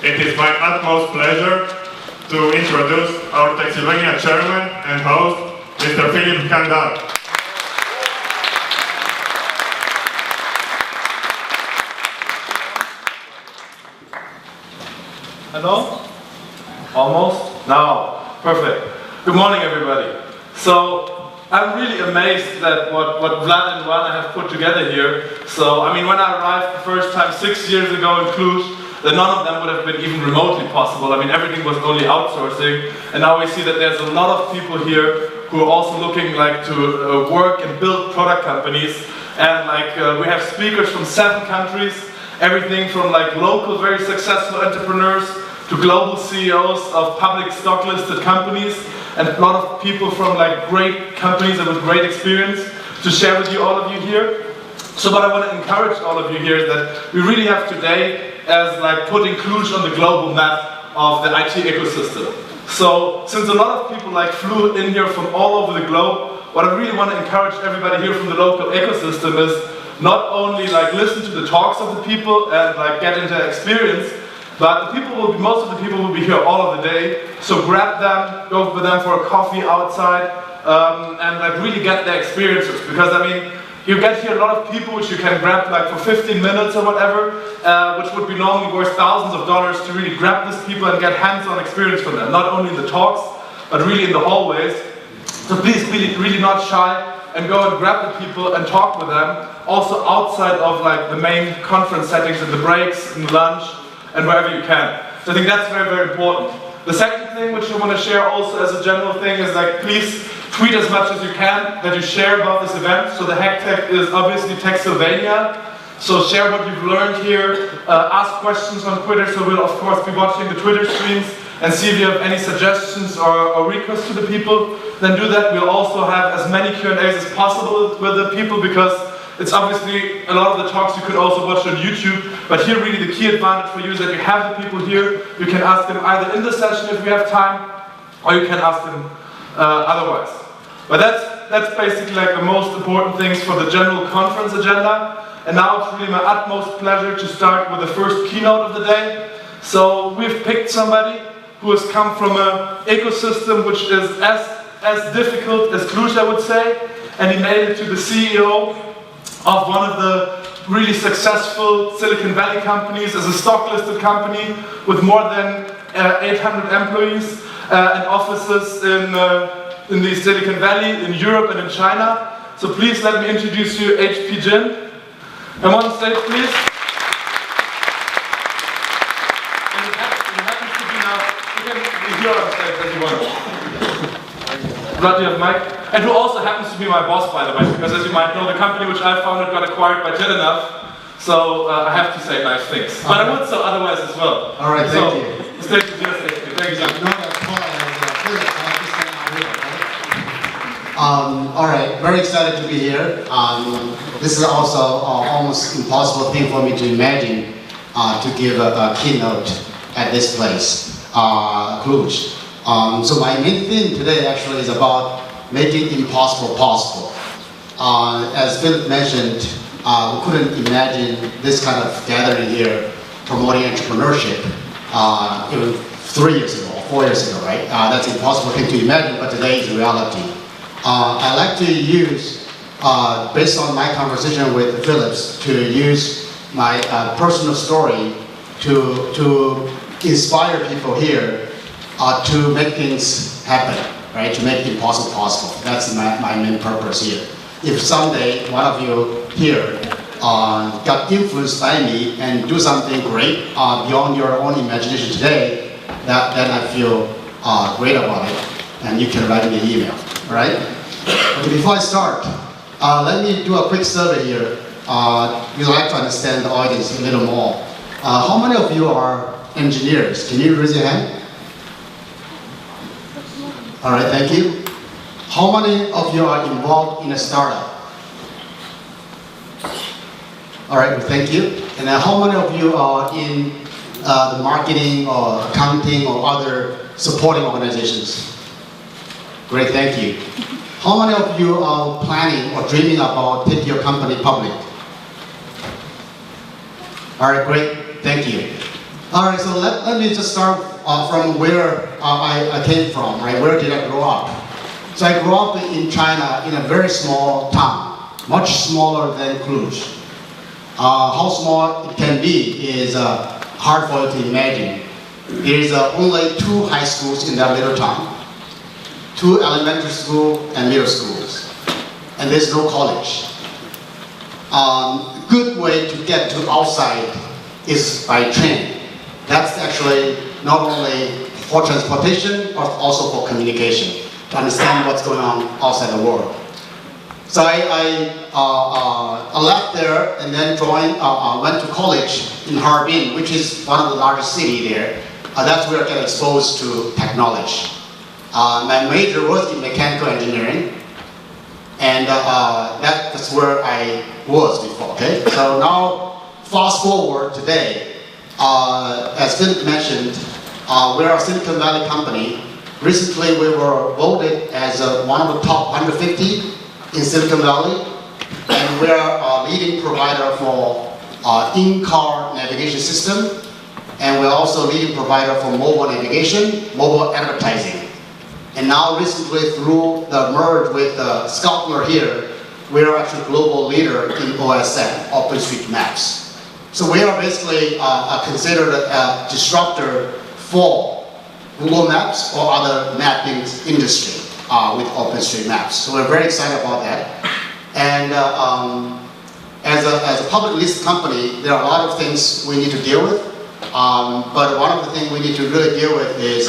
it is my utmost pleasure to introduce our Pennsylvania chairman and host, Mr. Philip Kandal. Hello? Almost? Now. Perfect. Good morning, everybody. So, I'm really amazed at what Vlad and Rana have put together here. So, I mean, when I arrived the first time 6 years ago in Cluj, then none of them would have been even remotely possible. I mean, everything was only outsourcing. And now we see that there's a lot of people here who are also looking like to work and build product companies. And like, we have speakers from 7 countries, everything from like local, very successful entrepreneurs to global CEOs of public stock listed companies, and a lot of people from like great companies and with great experience to share with you, all of you here. So what I want to encourage all of you here is that we really have today as like putting Cluj on the global map of the IT ecosystem. So since a lot of people like flew in here from all over the globe, what I really want to encourage everybody here from the local ecosystem is not only like listen to the talks of the people and like get into experience, but the people will be, most of the people will be here all of the day. So grab them, go with them for a coffee outside, and like really get their experiences. Because I mean, you get here a lot of people which you can grab like for 15 minutes or whatever, which would be normally worth thousands of dollars to really grab these people and get hands-on experience from them. Not only in the talks, but really in the hallways. So please be really not shy and go and grab the people and talk with them. Also outside of like the main conference settings, in the breaks, in lunch, and wherever you can. So I think that's very, very important. The second thing which I want to share also as a general thing is like, please tweet as much as you can that you share about this event. So the hashtag is obviously Techsylvania. So share what you've learned here, ask questions on Twitter, so we'll of course be watching the Twitter streams and see if you have any suggestions or requests to the people. Then do that. We'll also have as many Q&As as possible with the people, because it's obviously a lot of the talks you could also watch on YouTube, but here really the key advantage for you is that you have the people here. You can ask them either in the session if we have time, or you can ask them otherwise. But that's basically like the most important things for the general conference agenda. And now it's really my utmost pleasure to start with the first keynote of the day. So we've picked somebody who has come from an ecosystem which is as difficult as Cluj, I would say, and he made it to the CEO of one of the really successful Silicon Valley companies, as a stock-listed company with more than 800 employees and offices in the Silicon Valley, in Europe and in China. So please let me introduce you HP Jin. Come on stage, please. And it happens to be now, you can be here on stage as you want. Vlad, you have mic? And who also happens to be my boss, by the way, because as you might know, the company which I founded got acquired by Telenav, so I have to say nice things. But I would so otherwise as well. All right, thank you. The stage is yours, thank you. All right, very excited to be here. This is also almost impossible thing for me to imagine to give a keynote at this place, Cluj. So my main theme today actually is about making impossible possible. As Philip mentioned, we couldn't imagine this kind of gathering here promoting entrepreneurship even 3 years ago, 4 years ago, right? That's an impossible thing to imagine, but today is reality. I like to use, based on my conversation with Phillips, to use my personal story to inspire people here to make things happen, right? To make the impossible possible. That's my main purpose here. If someday one of you here got influenced by me and do something great beyond your own imagination today, then I feel great about it, and you can write me an email, all right? Okay, before I start, let me do a quick survey here. We'd like to understand the audience a little more. How many of you are engineers? Can you raise your hand? All right, thank you. How many of you are involved in a startup? All right, well, thank you. And then how many of you are in the marketing or accounting or other supporting organizations? Great, thank you. How many of you are planning or dreaming about taking your company public? All right, great, thank you. All right, so let me just start from where I came from, right? Where did I grow up? So I grew up in China in a very small town, much smaller than Cluj. How small it can be is hard for you to imagine. There is only 2 high schools in that little town, 2 elementary school and middle schools, and there's no college. Good way to get to outside is by train. That's actually not only for transportation, but also for communication, to understand what's going on outside the world. So I left there and then went to college in Harbin, which is one of the largest cities there. That's where I got exposed to technology. My major was in mechanical engineering, and that's where I was before, okay? So now, fast forward today, as Philip mentioned, we're a Silicon Valley company. Recently, we were voted as one of the top 150 in Silicon Valley, and we're a leading provider for in-car navigation system, and we're also a leading provider for mobile navigation, mobile advertising. And now recently, through the merge with Scoutler here, we're actually a global leader in OSM, OpenStreetMaps. So we are basically considered a disruptor for Google Maps or other mapping industry with OpenStreetMaps. So we're very excited about that. And as a public listed company, there are a lot of things we need to deal with. But one of the things we need to really deal with is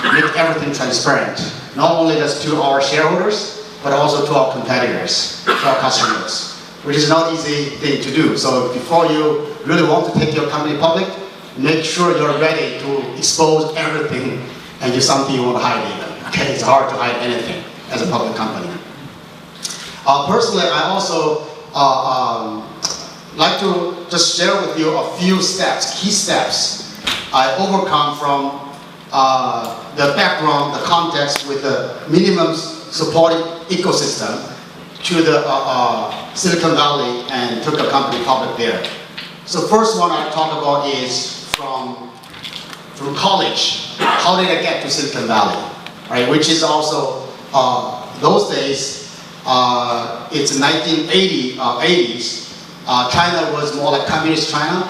make everything transparent. Not only just to our shareholders, but also to our competitors, to our customers, which is not an easy thing to do. So before you really want to take your company public, make sure you're ready to expose everything and do something you want to hide even. Okay, it's hard to hide anything as a public company. Personally, I also like to just share with you a few steps, key steps I overcome from the background, the context with the minimum supporting ecosystem to the Silicon Valley and took a company public there. So first one I talk about is from college. How did I get to Silicon Valley? Right, which is also those days. It's 1980s. China was more like communist China.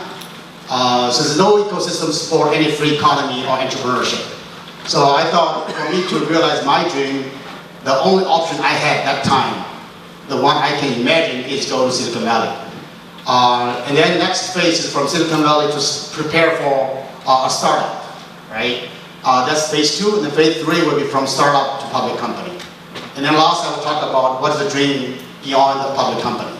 So there's no ecosystems for any free economy or entrepreneurship. So I thought for me to realize my dream, the only option I had at that time, the one I can imagine, is go to Silicon Valley. And then next phase is from Silicon Valley to prepare for a startup, right? That's phase 2, and then phase 3 will be from startup to public company. And then last I will talk about what is the dream beyond the public company.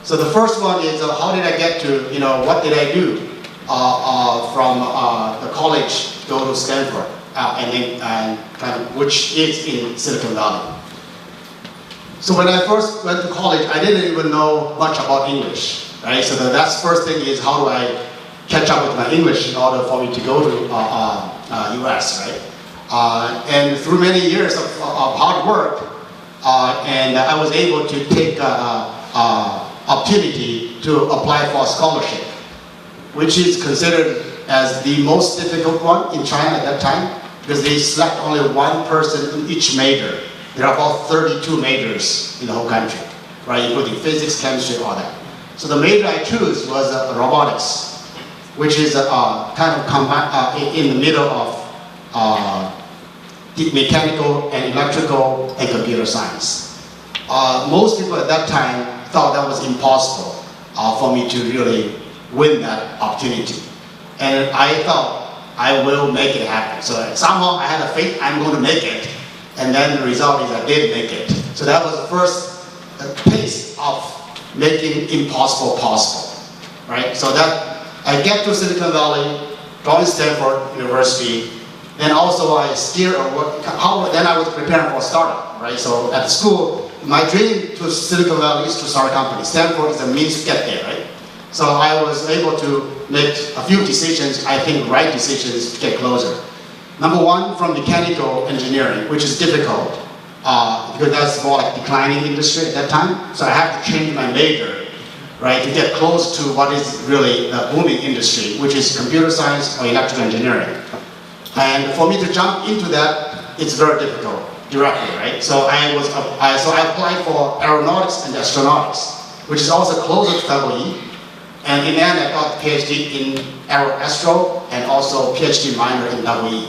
So the first one is how did I get to, what did I do from the college to go to Stanford, which is in Silicon Valley. So when I first went to college, I didn't even know much about English, right? So that's first thing is how do I catch up with my English in order for me to go to US, right? And through many years of hard work, and I was able to take opportunity to apply for a scholarship, which is considered as the most difficult one in China at that time, because they select only one person in each major. There are about 32 majors in the whole country, right, including physics, chemistry, all that. So the major I chose was robotics, which is kind of in the middle of mechanical and electrical and computer science. Most people at that time thought that was impossible for me to really win that opportunity. And I thought I will make it happen. So somehow I had a faith I'm going to make it. And then the result is I did make it. So that was the first taste of making impossible possible, right? So that I get to Silicon Valley, go to Stanford University, then also I then I was preparing for a startup, right? So at school, my dream to Silicon Valley is to start a company. Stanford is the means to get there, right? So I was able to make a few decisions, I think right decisions to get closer. Number one, from mechanical engineering, which is difficult, because that's more like declining industry at that time. So I have to change my major right, to get close to what is really a booming industry, which is computer science or electrical engineering. And for me to jump into that, it's very difficult directly, right? So I applied for aeronautics and astronautics, which is also closer to WE. And in the end, I got a PhD in aero-astro and also PhD minor in WE.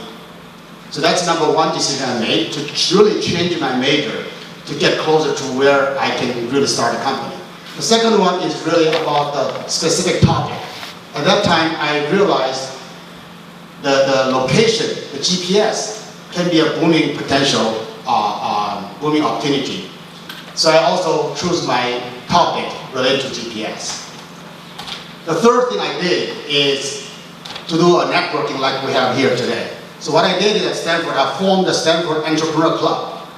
So that's number one decision I made, to really change my major to get closer to where I can really start a company. The second one is really about the specific topic. At that time, I realized the location, the GPS, can be a booming potential, booming opportunity. So I also chose my topic related to GPS. The third thing I did is to do a networking like we have here today. So what I did is at Stanford, I formed the Stanford Entrepreneur Club.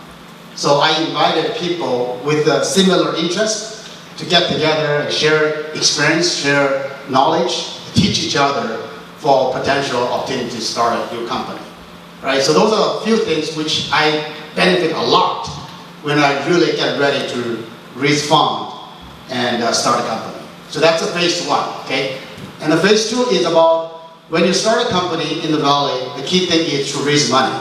So I invited people with a similar interest to get together and share experience, share knowledge, teach each other for potential opportunity to start a new company. Right? So those are a few things which I benefit a lot when I really get ready to raise funds and start a company. So that's a phase one, okay? And the phase two is about when you start a company in the Valley, the key thing is to raise money,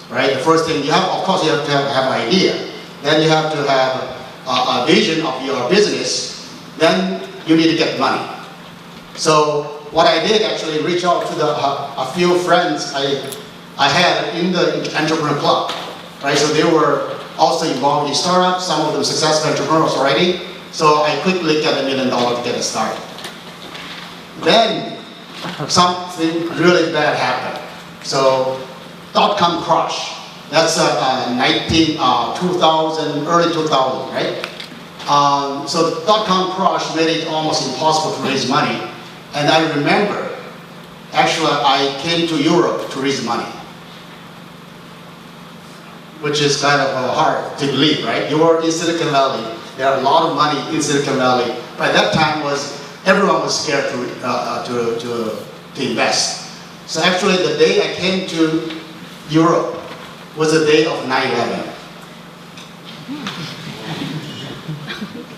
right? The first thing you have, of course, you have to have an idea. Then you have to have a vision of your business. Then you need to get money. So what I did actually reach out to a few friends I had in the entrepreneur club, right? So they were also involved in startups, some of them successful entrepreneurs already. So I quickly got $1 million to get it started. Then something really bad happened. So dot-com crash. That's 2000, early 2000, right? So the dot-com crash made it almost impossible to raise money. And I remember, actually, I came to Europe to raise money, which is kind of hard to believe, right? You were in Silicon Valley. There are a lot of money in Silicon Valley. By that time, everyone was scared to invest. So actually, the day I came to Europe was the day of 9/11.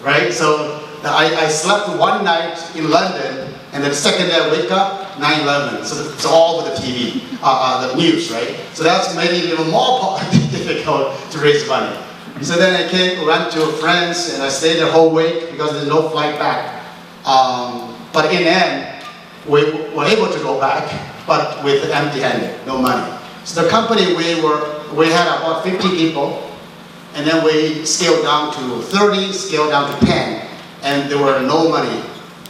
Right? So I slept one night in London, and then the second day I wake up, 9/11. So it's all over the TV, the news, right? So that's made it even more difficult to raise money. So then I went to France, and I stayed the whole week because there's no flight back. But in the end, we were able to go back, but with empty-handed, no money. So the company, we had about 50 people, and then we scaled down to 30, scaled down to 10, and there were no money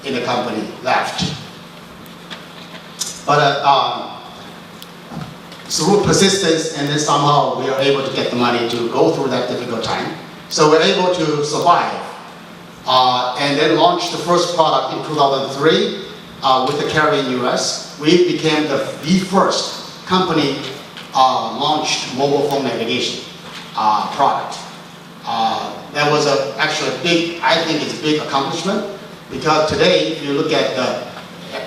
in the company left. But through persistence, and then somehow we were able to get the money to go through that difficult time. So we're able to survive, and then launched the first product in 2003 with the carrier in US. We became the first company launched mobile phone navigation product. That was actually a big, I think it's a big accomplishment, because today, if you look at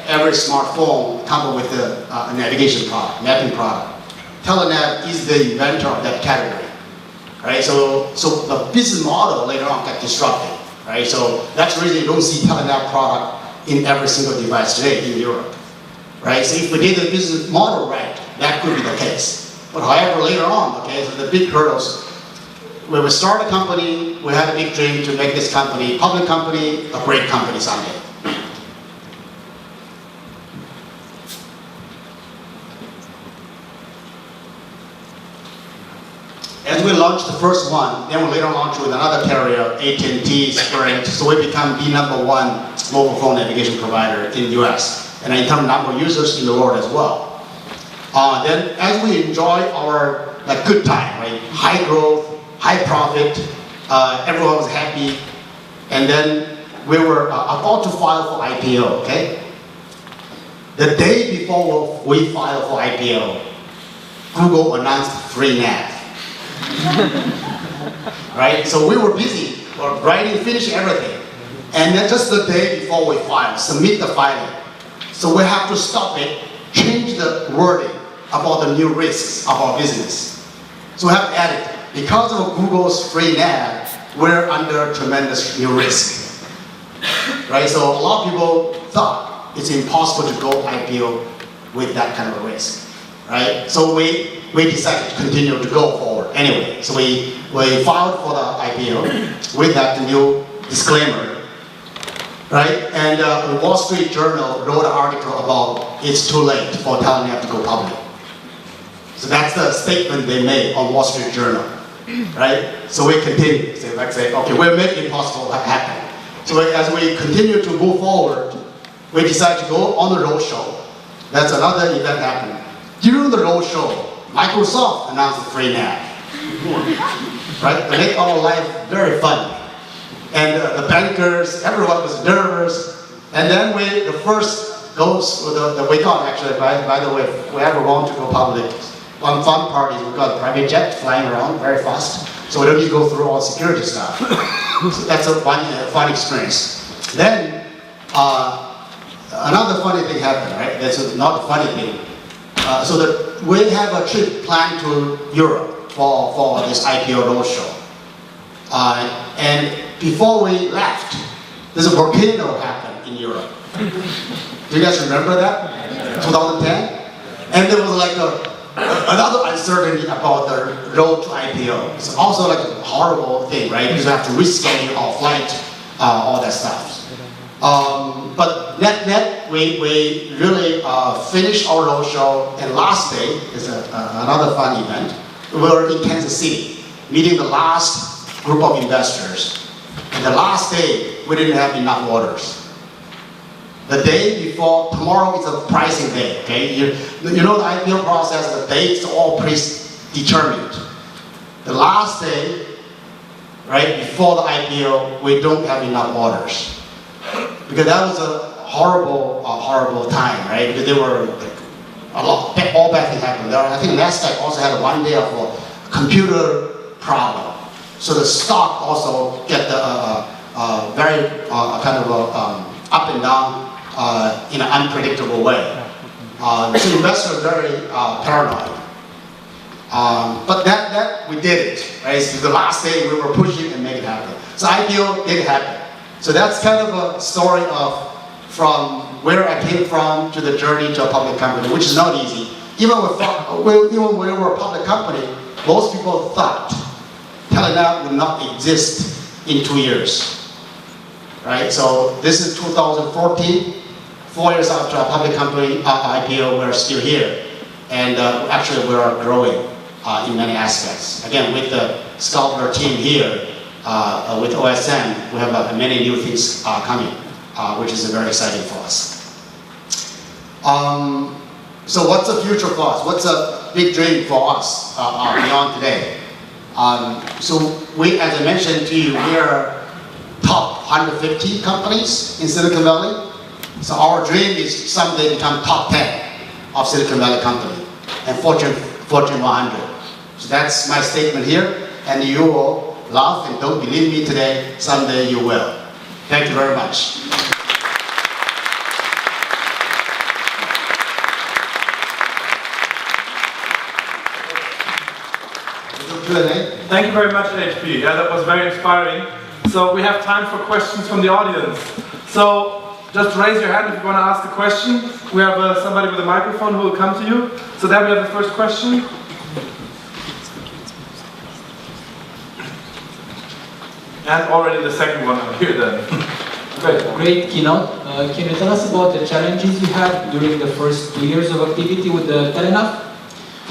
every smartphone comes with a navigation product, mapping product. Telenav is the inventor of that category, right? So the business model later on got disrupted, right? So that's the reason you don't see Telenav product in every single device today in Europe, right? So if we did the business model right, that could be the case. But however, later on, okay, so the big hurdles. When we started a company, we had a big dream to make this company, public company, a great company someday. As we launched the first one, then we later launched with another carrier, AT&T, Sprint, so we become the #1 mobile phone navigation provider in the US, and in terms of number of users in the world as well. Then as we enjoy our good time, right? High growth, high profit, everyone was happy, and then we were about to file for IPO, okay? The day before we filed for IPO, Google announced free nav. Right? So we were busy, writing, finishing everything. And then just the day before we file, submit the filing. So we have to stop it, change the wording about the new risks of our business. So we have to add it. Because of Google's free nav, we're under tremendous new risk. right? So a lot of people thought it's impossible to go IPO with that kind of a risk, right? So we decided to continue to go forward anyway. So we filed for the IPO with that new disclaimer, right? And the Wall Street Journal wrote an article about it's too late for Telenav to go public. So that's the statement they made on Wall Street Journal, right? So we continue, say, okay, we'll make it possible happen. So as we continue to move forward, we decided to go on the roadshow. That's another event happened. During the roadshow, Microsoft announced the free nav, right? To make our life very fun. And the bankers, everyone was nervous. And then the first goes, we got actually, by the way, if we ever want to go public, on fun parties, we got a private jet flying around very fast. So we don't need to go through all security stuff. So that's a fun experience. Then, another funny thing happened, right? That's not a funny thing. We have a trip planned to Europe for this IPO roadshow. And before we left, there's a volcano happened in Europe. Do you guys remember that? 2010? And there was like another uncertainty about the road to IPO. It's also like a horrible thing, right? Because you have to reschedule our flight, all that stuff. But net, we really finished our roadshow, and last day is another fun event. We were in Kansas City, meeting the last group of investors. And the last day, we didn't have enough orders. The day before, tomorrow is a pricing day, okay? You know the IPO process, the dates are all predetermined. The last day, right, before the IPO, we don't have enough orders. Because that was a horrible time, right? Because there were all bad things happened. I think NASDAQ also had 1 day of a computer problem. So the stock also get very kind of up and down in an unpredictable way. So investors are very paranoid. But that we did it, right? So the last day we were pushing and making it happen. So IPO did happen. So that's kind of a story of from where I came from to the journey to a public company, which is not easy. Even when we were a public company, most people thought Telenav would not exist in 2 years, right? So this is 2014, 4 years after a public company IPO, we're still here. And actually we are growing in many aspects. Again, with the Sculptor team here, with OSM, we have many new things coming, which is very exciting for us. So what's the future for us? What's a big dream for us beyond today? So as I mentioned to you, we are top 150 companies in Silicon Valley. So our dream is someday become top 10 of Silicon Valley company and Fortune 100. So that's my statement here, and you will laugh and don't believe me today, someday you will. Thank you very much. Thank you very much, HP. Yeah, that was very inspiring. So we have time for questions from the audience. So just raise your hand if you want to ask a question. We have somebody with a microphone who will come to you. So there we have the first question. And already the second one over here then. Great keynote. Can you tell us about the challenges you had during the first 2 years of activity with the Telenav?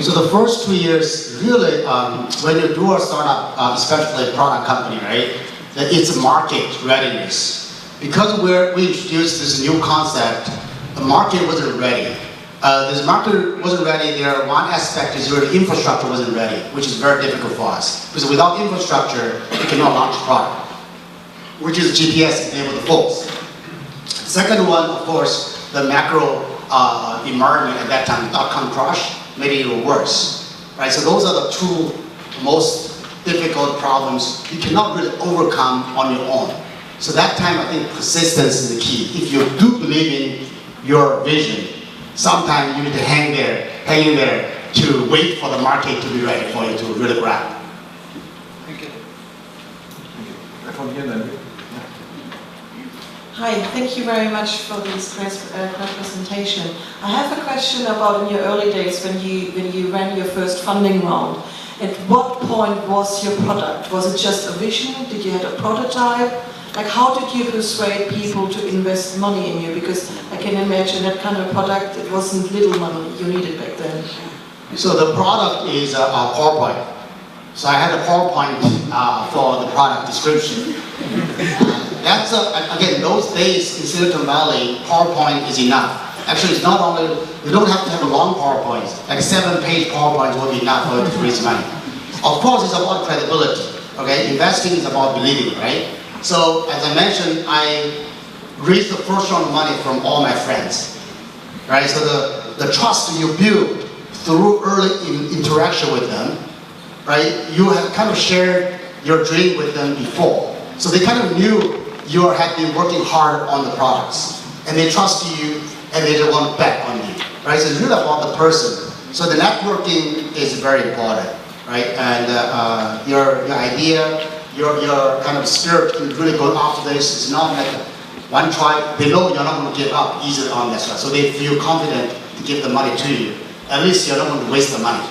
So the first 2 years, really, when you do a startup, especially a product company, right, it's market readiness. Because we introduced this new concept, the market wasn't ready. This market wasn't ready. One aspect is where the infrastructure wasn't ready, which is very difficult for us. Because without infrastructure, you cannot launch a product, which is GPS-enabled phones. Second one, of course, the macro environment at that time, dot-com crash, made it even worse. Right? So those are the two most difficult problems you cannot really overcome on your own. So that time, I think persistence is the key. If you do believe in your vision, sometimes you need to hang in there to wait for the market to be ready for you to really grab. Thank you. From here then. Hi, thank you very much for this great presentation. I have a question about in your early days when you ran your first funding round. At what point was your product? Was it just a vision? Did you have a prototype? Like, how did you persuade people to invest money in you? Because I can imagine that kind of product, it wasn't little money you needed back then. So the product is a PowerPoint. So I had a PowerPoint for the product description. That's again, those days in Silicon Valley, PowerPoint is enough. Actually, it's not only, you don't have to have a long PowerPoint. Like 7-page PowerPoint will be enough for you to raise money. Of course, it's about credibility. Okay, investing is about believing, right? So as I mentioned, I raised the first round of money from all my friends, right? So the trust you build through early interaction with them, right? You have kind of shared your dream with them before. So they kind of knew you had been working hard on the products, and they trust you, and they don't want to bet on you, right? So it's really about the person. So the networking is very important, right? And your idea, your kind of spirit to really go after this is not like one try. They know you're not going to give up easily on this, right? So they feel confident to give the money to you. At least you're not going to waste the money.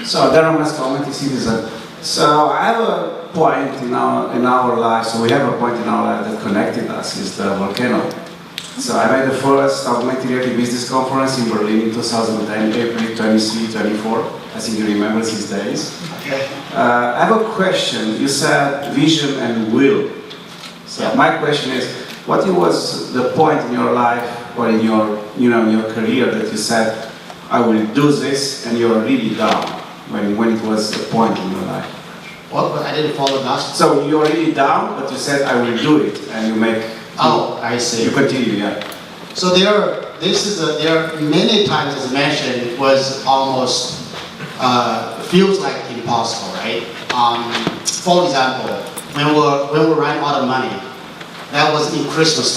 So Darren was community citizen. So I have a point in our life. So we have a point in our life that connected us is the volcano. So I made the first augmented reality business conference in Berlin in 2010, April 23, 24. I think you remember these days. Okay. I have a question. You said vision and will. So my question is, what was the point in your life or in your, in your career that you said, I will do this, and you're really down when it was a point in your life? What? I didn't follow that. So you're really down, but you said, I will do it, and you make. Oh, I see. You continue, yeah. So there are many times, as mentioned, it was almost feels like impossible, right? For example, when we ran out of money, that was in Christmas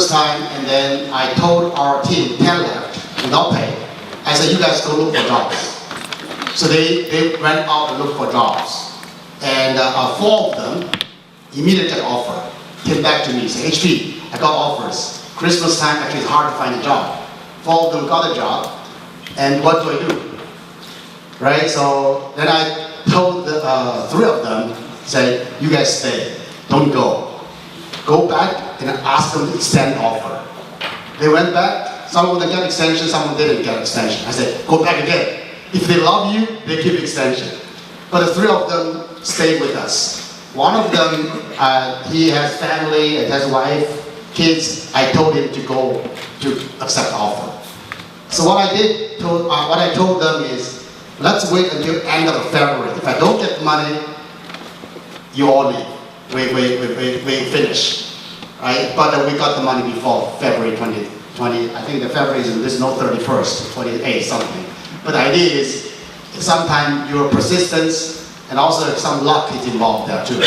time. And then I told our team, Telenav, without pay, I said, you guys go look for jobs. So they went out and looked for jobs. And 4 of them immediately offer. Came back to me, said, HP, I got offers. Christmas time, actually it's hard to find a job. 4 of them got a job. And what do I do? Right, so then I told the 3 of them, said, you guys stay, don't go. Go back and ask them to extend offer. They went back, some of them got extension, some of them didn't get extension. I said, go back again. If they love you, they give extension. But the 3 of them stayed with us. One of them, he has family, and has wife, kids. I told him to go to accept the offer. So what I told them is, let's wait until end of February. If I don't get money, you all leave. We finish, right? But we got the money before February 2020. I think the February is no 31st, 28th, something. But the idea is, sometimes your persistence and also some luck is involved there too,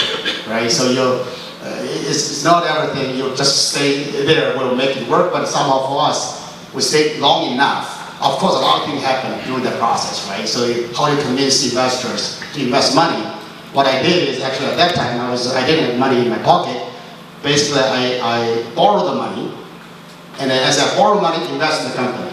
right? So it's not everything. You just stay there will make it work. But somehow for us, we stayed long enough. Of course, a lot of things happen during the process, right? So how you convince investors to invest money? What I did is actually at that time I didn't have money in my pocket. Basically, I borrowed the money, and then as I borrow money, invest in the company.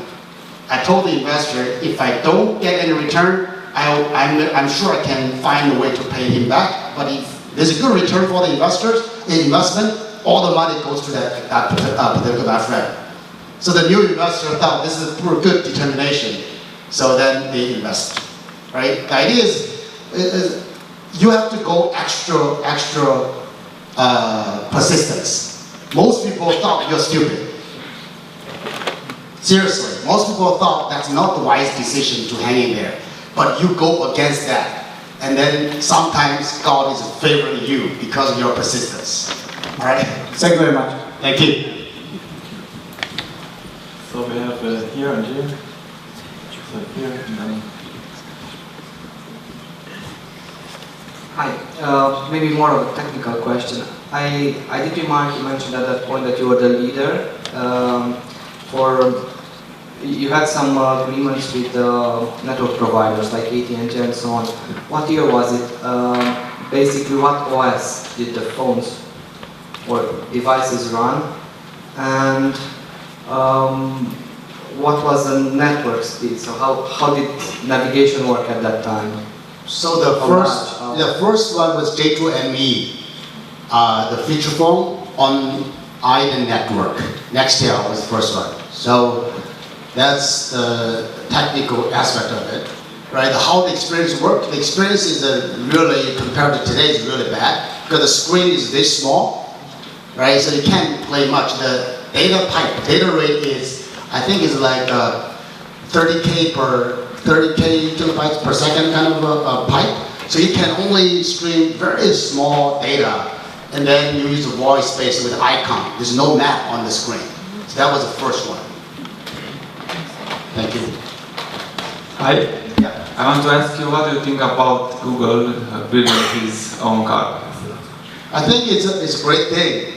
I told the investor, if I don't get any return, I'm sure I can find a way to pay him back. But if there's a good return for the investment, all the money goes to that particular friend. So the new investor thought this is a good determination. So then they invest, right? The idea is you have to go extra persistence. Most people thought you're stupid. Seriously, most people thought that's not the wise decision to hang in there. But you go against that. And then sometimes God is favoring you because of your persistence. All right? Thank you very much. Thank you. So we have here and here. So here and then. Hi, maybe more of a technical question. I did remark you mentioned at that point that you were the leader you had some agreements with network providers like AT&T and so on. What year was it? Basically, what OS did the phones or devices run, and what was the network speed? So how did navigation work at that time? So the first one was J2ME, the feature phone on IDEN network. Nextel was the first one. So that's the technical aspect of it, right? How the experience worked. The experience is really, compared to today, is really bad because the screen is this small, right? So you can't play much. The data rate is, I think, is like 30K kilobytes per second kind of a pipe. So you can only stream very small data, and then you use the voice space with icon. There's no map on the screen. So that was the first one. Thank you. Hi. Yeah. I want to ask you, what do you think about Google building his own car? I think it's a great thing.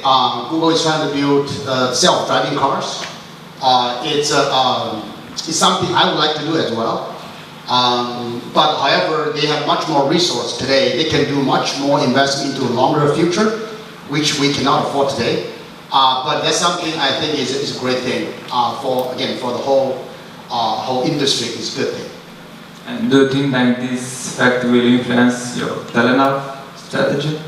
Google is trying to build self-driving cars. It's something I would like to do as well. But however, they have much more resource today. They can do much more investment into a longer future, which we cannot afford today. But that's something I think is a great thing for the whole industry. Is a good thing. And do you think that this fact will influence your Telenav strategy?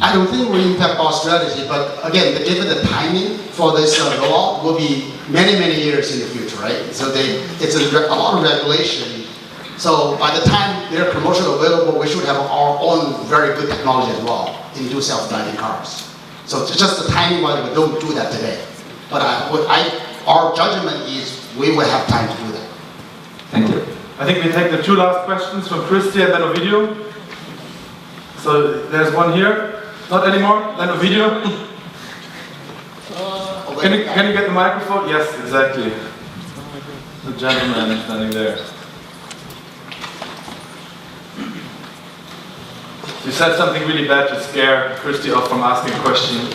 I don't think it will impact our strategy, but again, given the timing for this rollout will be many years in the future, right? So it's a lot of regulation. So by the time they're commercially available, we should have our own very good technology as well into self-driving cars. So it's just the timing why we don't do that today. But our judgment is we will have time to do that. Thank you. I think we take the two last questions from Christy and then Ovidio. So there's one here. Not anymore? Then Ovidio. Can you get the microphone? Yes, exactly. The gentleman standing there. You said something really bad to scare Christy off from asking a question.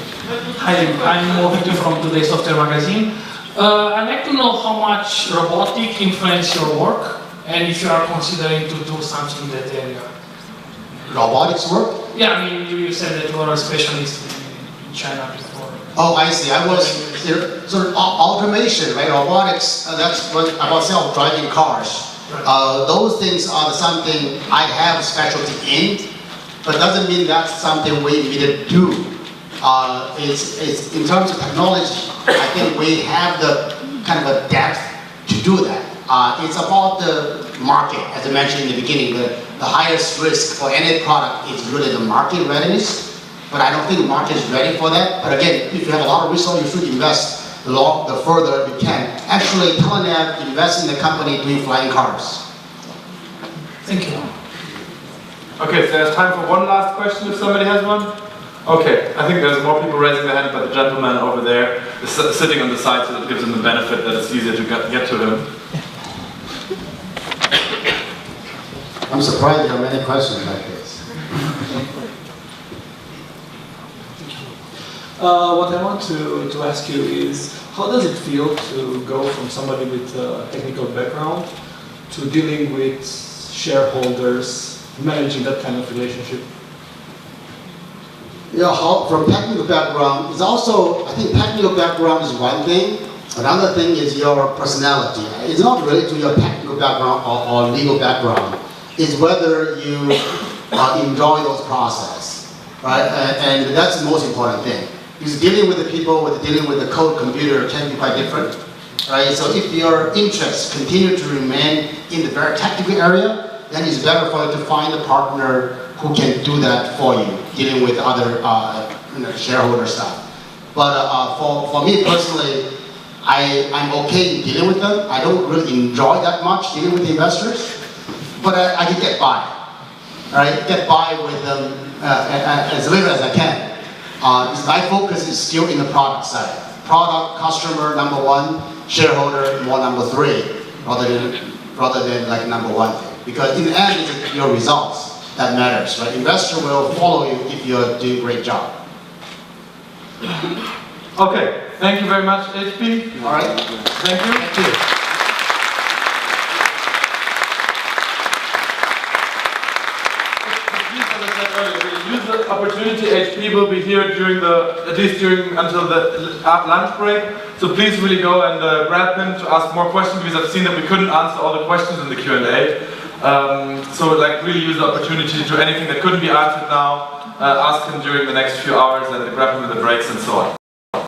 Hi, I'm Ovidio from Today Software Magazine. I'd like to know how much robotic influenced your work and if you are considering to do something in that area. Robotics work? Yeah, I mean, you said that you are a specialist in China before. Oh, I see. I was sort of automation, right? Robotics. That's what about self-driving cars. Right. Those things are something I have specialty in, but doesn't mean that's something we need to do. It's in terms of technology. I think we have the kind of a depth to do that. It's about the market, as I mentioned in the beginning. The highest risk for any product is really the market readiness. But I don't think the market is ready for that. But again, if you have a lot of resources, you should invest the further you can. Actually, Telenav invests in the company doing flying cars. Thank you. Okay, so there's time for one last question if somebody has one. Okay, I think there's more people raising their hand, but the gentleman over there is sitting on the side, so it gives him the benefit that it's easier to get to him. I'm surprised there are many questions like this. What I want to ask you is, how does it feel to go from somebody with a technical background to dealing with shareholders, managing that kind of relationship? Yeah, from technical background, it's also, I think technical background is one thing. Another thing is your personality. It's not related to your technical background or legal background. It's whether you enjoy those process, right? And that's the most important thing. Because dealing with the people, dealing with the code computer can be quite different, right? So if your interests continue to remain in the very technical area, then it's better for you to find a partner who can do that for you, dealing with other shareholder stuff. But for me personally, I'm okay in dealing with them. I don't really enjoy that much dealing with the investors, but I can get by, right? Get by with them as little as I can. My focus is still in the product side. Product, customer, number one, shareholder, more number three, rather than like number one thing. Because in the end, it's your results that matters, right? Investor will follow you if you're doing a great job. Okay, thank you very much, HP. All right. Thank you. Thank you. Please, as I said earlier, use the opportunity, HP, he will be here during at least until the lunch break. So please really go and grab him to ask more questions, because I've seen that we couldn't answer all the questions in the Q&A. So like really use the opportunity to do anything that couldn't be answered now. Ask him during the next few hours and grab him in the breaks and so on.